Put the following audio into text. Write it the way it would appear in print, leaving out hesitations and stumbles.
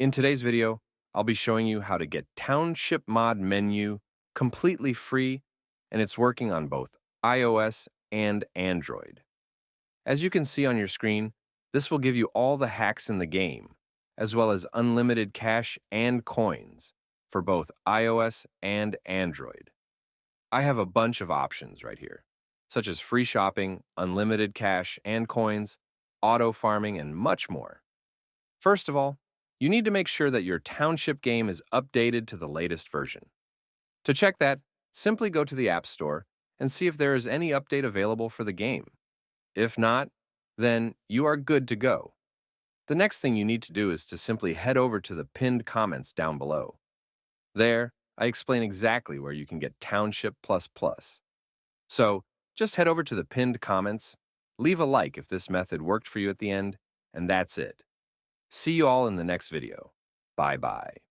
In today's video, I'll be showing you how to get Township mod menu completely free, and it's working on both iOS and Android. As you can see on your screen, this will give you all the hacks in the game, as well as unlimited cash and coins for both iOS and Android. I have a bunch of options right here, such as free shopping, unlimited cash and coins, auto farming, and much more. First of all, you need to make sure that your Township game is updated to the latest version. To check that, simply go to the App Store and see if there is any update available for the game. If not, then you are good to go. The next thing you need to do is to simply head over to the pinned comments down below. There, I explain exactly where you can get Township++. So, just head over to the pinned comments, leave a like if this method worked for you at the end, and that's it. See you all in the next video. Bye-bye.